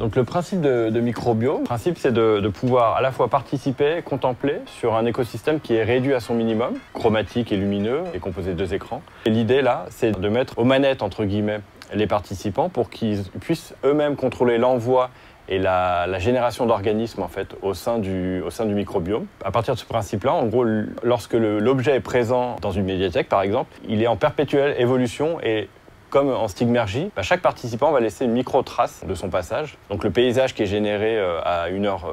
Donc le principe de microbiome, c'est de pouvoir à la fois participer, contempler sur un écosystème qui est réduit à son minimum, chromatique et lumineux, et composé de 2 écrans. Et l'idée là, c'est de mettre aux manettes, entre guillemets, les participants pour qu'ils puissent eux-mêmes contrôler l'envoi et la génération d'organismes en fait, au sein du microbiome. À partir de ce principe-là, en gros, lorsque l'objet est présent dans une médiathèque, par exemple, il est en perpétuelle évolution et comme en stigmergie, chaque participant va laisser une micro-trace de son passage. Donc le paysage qui est généré à une heure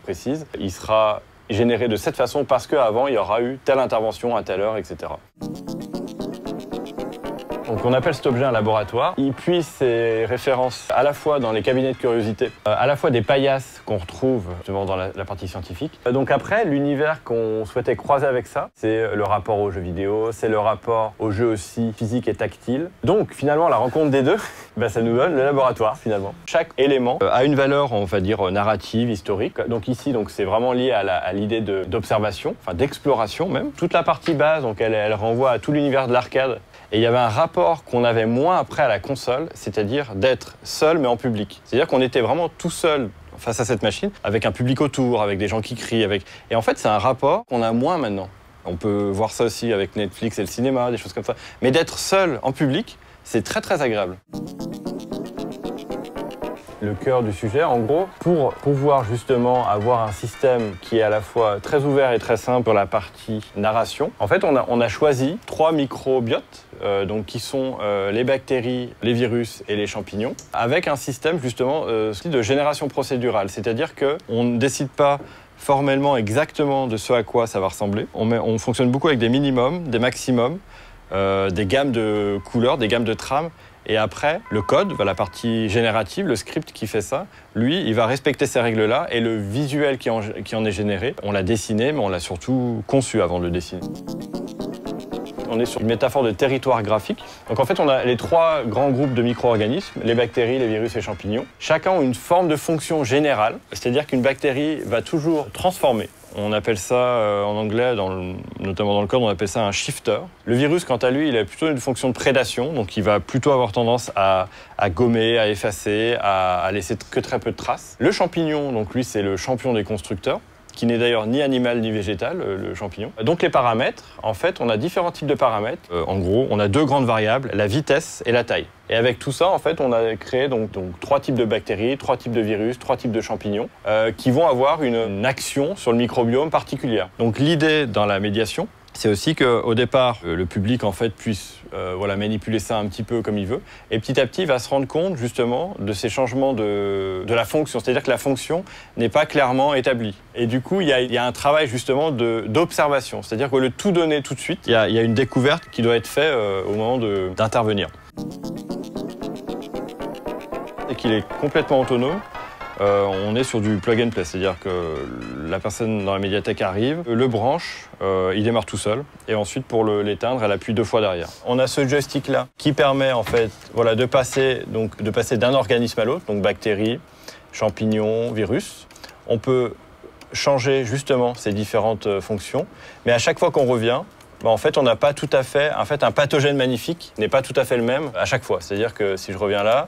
précise, il sera généré de cette façon parce qu'avant, il y aura eu telle intervention à telle heure, etc. Donc on appelle cet objet un laboratoire. Il puise ses références à la fois dans les cabinets de curiosité, à la fois des paillasses qu'on retrouve justement dans la partie scientifique. Donc après, l'univers qu'on souhaitait croiser avec ça, c'est le rapport aux jeux vidéo, c'est le rapport aux jeux aussi physiques et tactiles. Donc finalement, la rencontre des deux, ça nous donne le laboratoire finalement. Chaque élément a une valeur, on va dire, narrative, historique. Donc ici, c'est vraiment lié à l'idée d'observation, enfin d'exploration même. Toute la partie base, donc elle renvoie à tout l'univers de l'arcade. Et il y avait un rapport qu'on avait moins après à la console, c'est-à-dire d'être seul mais en public. C'est-à-dire qu'on était vraiment tout seul face à cette machine, avec un public autour, avec des gens qui crient. Et en fait, c'est un rapport qu'on a moins maintenant. On peut voir ça aussi avec Netflix et le cinéma, des choses comme ça. Mais d'être seul en public, c'est très très agréable. Le cœur du sujet, en gros, pour pouvoir justement avoir un système qui est à la fois très ouvert et très simple pour la partie narration, en fait, on a choisi 3 microbiotes, donc qui sont les bactéries, les virus et les champignons, avec un système justement de génération procédurale, c'est-à-dire qu'on ne décide pas formellement exactement de ce à quoi ça va ressembler. On fonctionne beaucoup avec des minimums, des maximums, des gammes de couleurs, des gammes de trames. Et après, le code, la partie générative, le script qui fait ça, lui, il va respecter ces règles-là et le visuel qui en est généré, on l'a dessiné, mais on l'a surtout conçu avant de le dessiner. On est sur une métaphore de territoire graphique. Donc en fait, on a les 3 grands groupes de micro-organismes, les bactéries, les virus et les champignons. Chacun ont une forme de fonction générale, c'est-à-dire qu'une bactérie va toujours transformer. On appelle ça en anglais, notamment dans le code, on appelle ça un shifter. Le virus, quant à lui, il a plutôt une fonction de prédation, donc il va plutôt avoir tendance à gommer, à effacer, à laisser que très peu de traces. Le champignon, donc lui, c'est le champion des constructeurs, qui n'est d'ailleurs ni animal ni végétal, le champignon. Donc les paramètres, en fait, on a différents types de paramètres. En gros, on a 2 grandes variables, la vitesse et la taille. Et avec tout ça, en fait, on a créé donc 3 types de bactéries, 3 types de virus, 3 types de champignons, qui vont avoir une action sur le microbiome particulière. Donc l'idée dans la médiation, c'est aussi qu'au départ, le public en fait puisse manipuler ça un petit peu comme il veut. Et petit à petit, il va se rendre compte justement de ces changements de la fonction. C'est-à-dire que la fonction n'est pas clairement établie. Et du coup, il y a un travail justement d'observation. C'est-à-dire qu'au lieu de tout donner tout de suite, il y a une découverte qui doit être faite au moment d'intervenir. Et qu'il est complètement autonome. On est sur du plug and play, c'est-à-dire que la personne dans la médiathèque arrive, le branche, il démarre tout seul, et ensuite pour l'éteindre, elle appuie 2 fois derrière. On a ce joystick-là qui permet en fait, de passer d'un organisme à l'autre, donc bactéries, champignons, virus. On peut changer justement ces différentes fonctions, mais à chaque fois qu'on revient, en fait, on n'a pas tout à fait, un pathogène magnifique n'est pas tout à fait le même à chaque fois. C'est-à-dire que si je reviens là,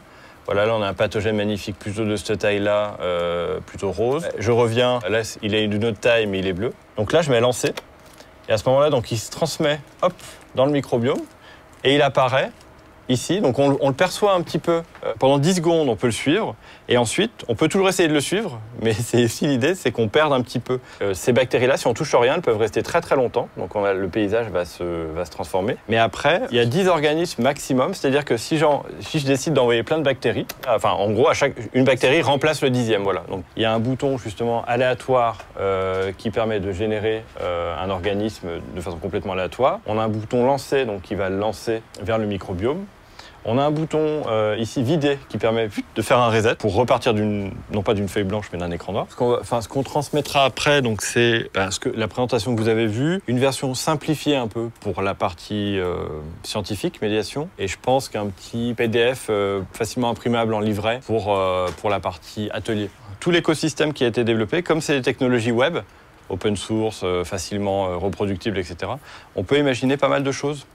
là, on a un pathogène magnifique plutôt de cette taille-là, plutôt rose. Je reviens, là, il est d'une autre taille, mais il est bleu. Donc là, je mets lancer. Et à ce moment-là, il se transmet dans le microbiome et il apparaît ici. Donc on le perçoit un petit peu. Pendant 10 secondes, on peut le suivre. Et ensuite, on peut toujours essayer de le suivre. Mais c'est aussi l'idée, c'est qu'on perde un petit peu. Ces bactéries-là, si on touche rien, elles peuvent rester très très longtemps. Donc le paysage va se transformer. Mais après, il y a 10 organismes maximum. C'est-à-dire que si je décide d'envoyer plein de bactéries, en gros, une bactérie remplace le 10e. Voilà. Donc il y a un bouton justement aléatoire qui permet de générer un organisme de façon complètement aléatoire. On a un bouton lancer, donc qui va le lancer vers le microbiome. On a un bouton ici vider qui permet de faire un reset pour repartir non pas d'une feuille blanche mais d'un écran noir. Ce qu'on transmettra après, c'est la présentation que vous avez vue, une version simplifiée un peu pour la partie scientifique, médiation, et je pense qu'un petit PDF facilement imprimable en livret pour la partie atelier. Tout l'écosystème qui a été développé, comme c'est des technologies web, open source, facilement reproductibles, etc., on peut imaginer pas mal de choses.